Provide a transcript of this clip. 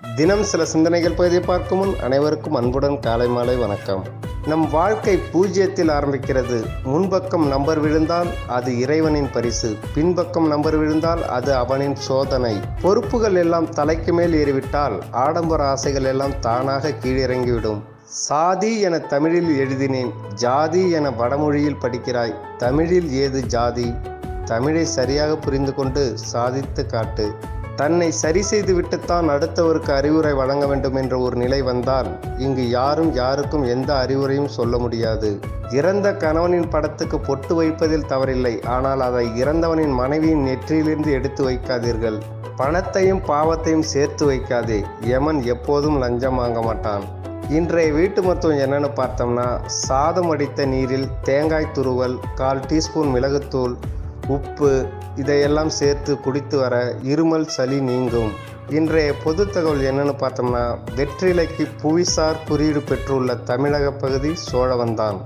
தினம் சில சிந்தனைகள் பகுதியை பார்க்கும் முன் அனைவருக்கும் அன்புடன் காலை மாலை வணக்கம். நம் வாழ்க்கை பூஜ்ஜியத்தில் ஆரம்பிக்கிறது. முன்பக்கம் நம்பர் விழுந்தால் அது இறைவனின் பரிசு, பின்பக்கம் நம்பர் விழுந்தால் அது அவனின் சோதனை. பொறுப்புகள் எல்லாம் தலைக்கு மேல் ஏறிவிட்டால் ஆடம்பர ஆசைகள் எல்லாம் தானாக கீழிறங்கிவிடும். சாதி என தமிழில் எழுதினேன், ஜாதி என வடமொழியில் படிக்கிறாய். தமிழில் ஏது ஜாதி? தமிழை சரியாக புரிந்து கொண்டு சாதித்து காட்டு. தன்னை சரி செய்து விட்டுத்தான் அடுத்தவருக்கு அறிவுரை வழங்க வேண்டும் என்ற ஒரு நிலை வந்தால் இங்கு யாரும் யாருக்கும் எந்த அறிவுரையும் சொல்ல முடியாது. இறந்த கணவனின் படத்துக்கு பொட்டு வைப்பதில் தவறில்லை, ஆனால் அதை இறந்தவனின் மனைவியின் நெற்றியிலிருந்து எடுத்து வைக்காதீர்கள். பணத்தையும் பாவத்தையும் சேர்த்து வைக்காதே. யமன் எப்போதும் லஞ்சம் வாங்க மாட்டான். இன்றைய வீட்டு மருத்துவம் என்னன்னு பார்த்தோம்னா, சாதம் அடித்த நீரில் தேங்காய் துருவல், 1/4 டீஸ்பூன் மிளகுத்தூள், உப்பு இதையெல்லாம் சேர்த்து குடித்து வர இருமல் சளி நீங்கும். இன்றைய பொது தகவல் என்னன்னு பார்த்தோம்னா, வெற்றிலைக்கு புவிசார் குறியீடு பெற்றுள்ள தமிழக பகுதி சோழவந்தான்.